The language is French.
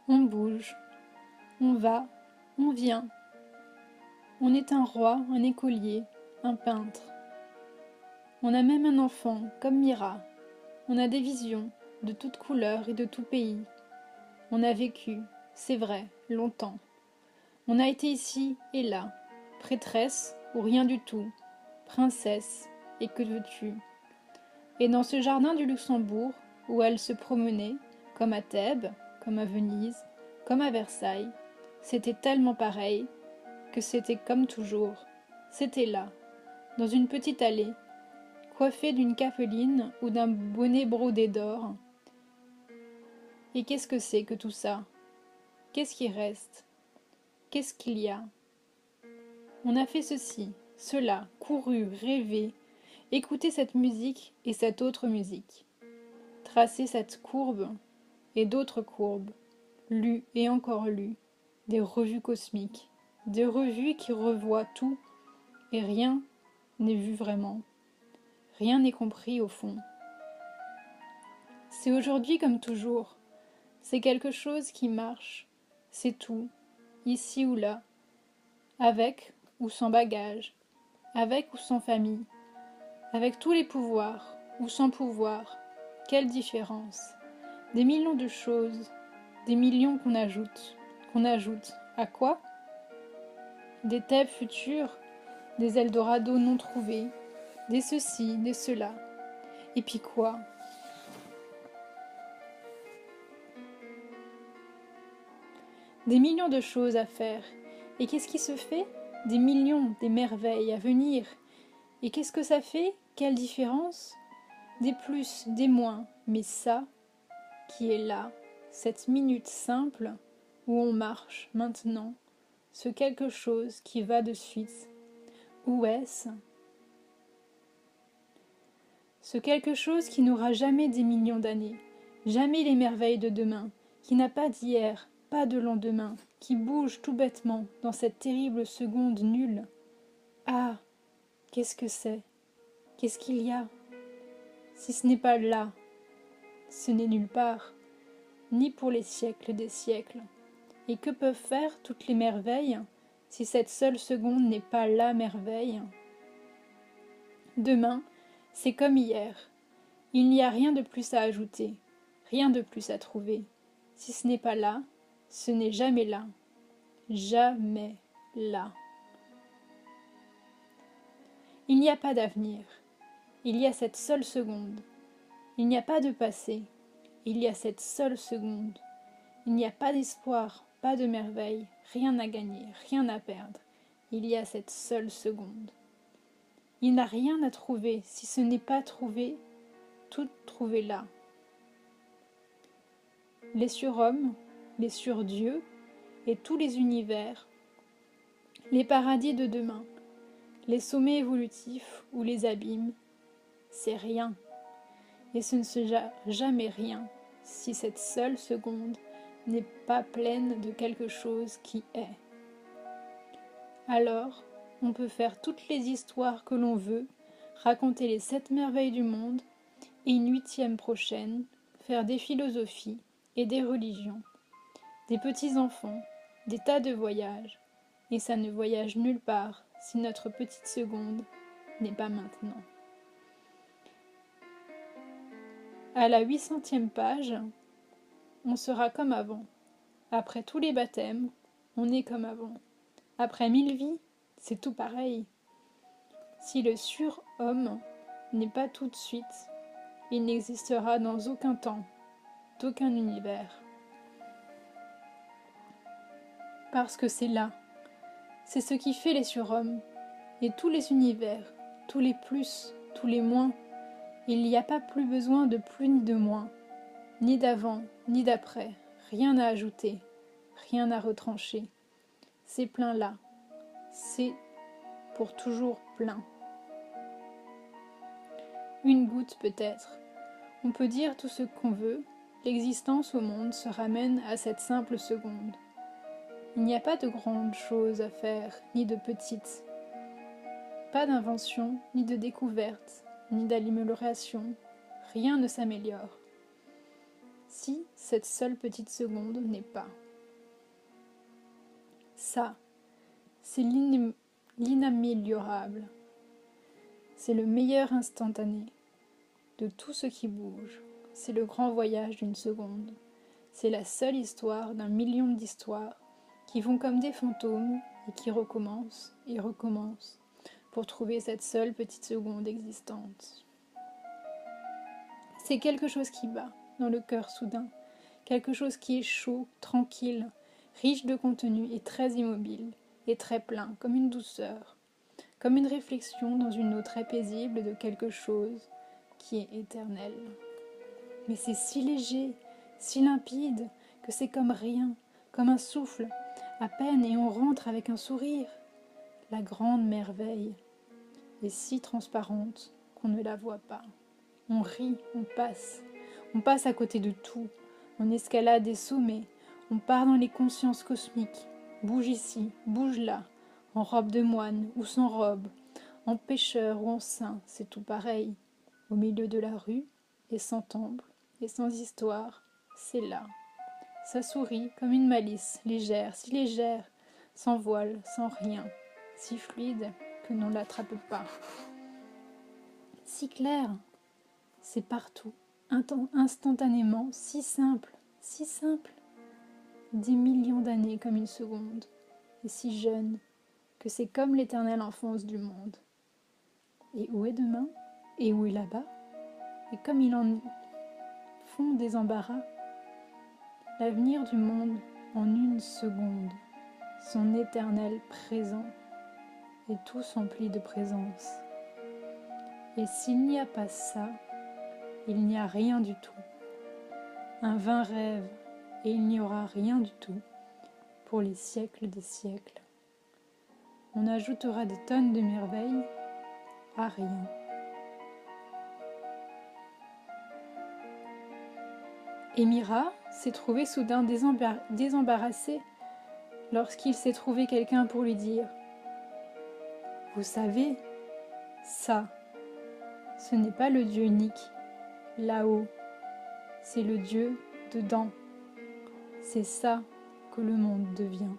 On bouge, on va, on vient. On est un roi, un écolier, un peintre. On a même un enfant, comme Mira. On a des visions, de toutes couleurs et de tout pays. On a vécu, c'est vrai, longtemps. On a été ici et là, prêtresse ou rien du tout, princesse, et que veux-tu? Et dans ce jardin du Luxembourg, où elle se promenait, comme à Thèbes, comme à Venise, comme à Versailles, c'était tellement pareil que c'était comme toujours. C'était là, dans une petite allée, coiffée d'une capeline ou d'un bonnet brodé d'or. Et qu'est-ce que c'est que tout ça? Qu'est-ce qui reste? Qu'est-ce qu'il y a? On a fait ceci, cela, couru, rêvé, écouté cette musique et cette autre musique, tracé cette courbe et d'autres courbes, lu et encore lu, des revues cosmiques, des revues qui revoient tout et rien n'est vu vraiment, rien n'est compris au fond. C'est aujourd'hui comme toujours, c'est quelque chose qui marche, c'est tout, ici ou là, avec ou sans bagage, avec ou sans famille, avec tous les pouvoirs ou sans pouvoir, quelle différence? Des millions de choses, des millions qu'on ajoute à quoi? Des Thèbes futures, des Eldorado non trouvés, des ceci, des cela. Et puis quoi? Des millions de choses à faire. Et qu'est-ce qui se fait? Des millions, des merveilles à venir. Et qu'est-ce que ça fait? Quelle différence? Des plus, des moins, mais ça, qui est là, cette minute simple où on marche maintenant, ce quelque chose qui va de suite. Où est-ce? Ce quelque chose qui n'aura jamais des millions d'années, jamais les merveilles de demain, qui n'a pas d'hier, pas de lendemain, qui bouge tout bêtement dans cette terrible seconde nulle. Ah, qu'est-ce que c'est? Qu'est-ce qu'il y a? Si ce n'est pas là, ce n'est nulle part, ni pour les siècles des siècles. Et que peuvent faire toutes les merveilles si cette seule seconde n'est pas la merveille? Demain, c'est comme hier. Il n'y a rien de plus à ajouter, rien de plus à trouver. Si ce n'est pas là, ce n'est jamais là. Jamais là. Il n'y a pas d'avenir. Il y a cette seule seconde. Il n'y a pas de passé. Il y a cette seule seconde. Il n'y a pas d'espoir, pas de merveille, rien à gagner, rien à perdre. Il y a cette seule seconde. Il n'a rien à trouver si ce n'est pas trouvé, tout trouvé là. Les surhommes, les surdieux et tous les univers, les paradis de demain, les sommets évolutifs ou les abîmes, c'est rien. Et ce ne sera jamais rien si cette seule seconde n'est pas pleine de quelque chose qui est. Alors, on peut faire toutes les histoires que l'on veut, raconter les 7 merveilles du monde, et une 8e prochaine, faire des philosophies et des religions, des petits-enfants, des tas de voyages, et ça ne voyage nulle part si notre petite seconde n'est pas maintenant. À la 800e page, on sera comme avant. Après tous les baptêmes, on est comme avant. Après 1000 vies, c'est tout pareil. Si le surhomme n'est pas tout de suite, il n'existera dans aucun temps, d'aucun univers. Parce que c'est là, c'est ce qui fait les surhommes, et tous les univers, tous les plus, tous les moins. Il n'y a pas plus besoin de plus ni de moins, ni d'avant, ni d'après, rien à ajouter, rien à retrancher. C'est plein là, c'est pour toujours plein. Une goutte peut-être. On peut dire tout ce qu'on veut, l'existence au monde se ramène à cette simple seconde. Il n'y a pas de grandes choses à faire, ni de petites. Pas d'invention, ni de découverte, ni d'amélioration. Rien ne s'améliore. si cette seule petite seconde n'est pas. Ça, c'est l'inaméliorable. C'est le meilleur instantané de tout ce qui bouge. C'est le grand voyage d'une seconde. C'est la seule histoire d'un million d'histoires qui vont comme des fantômes et qui recommencent et recommencent pour trouver cette seule petite seconde existante. C'est quelque chose qui bat dans le cœur soudain, quelque chose qui est chaud, tranquille, riche de contenu et très immobile, et très plein, comme une douceur, comme une réflexion dans une eau très paisible de quelque chose qui est éternel. Mais c'est si léger, si limpide, que c'est comme rien, comme un souffle, à peine, et on rentre avec un sourire. La grande merveille est si transparente qu'on ne la voit pas. On rit, on passe à côté de tout, on escalade des sommets, on part dans les consciences cosmiques, bouge ici, bouge là, en robe de moine ou sans robe, en pêcheur ou en saint, c'est tout pareil, au milieu de la rue, et sans temple, et sans histoire, c'est là. Ça sourit comme une malice, légère, si légère, sans voile, sans rien, si fluide que l'on ne l'attrape pas. Si clair, c'est partout, instantanément, si simple, des millions d'années comme une seconde, et si jeune que c'est comme l'éternelle enfance du monde. Et où est demain? Et où est là-bas? Et comme il en fond des embarras, l'avenir du monde en une seconde, son éternel présent, et tout s'emplit de présence. Et s'il n'y a pas ça, il n'y a rien du tout. Un vain rêve, et il n'y aura rien du tout pour les siècles des siècles. On ajoutera des tonnes de merveilles à rien. Et Mira s'est trouvée soudain désembarrassée lorsqu'il s'est trouvé quelqu'un pour lui dire « Vous savez, ça, ce n'est pas le Dieu unique, là-haut, c'est le Dieu dedans. C'est ça que le monde devient. »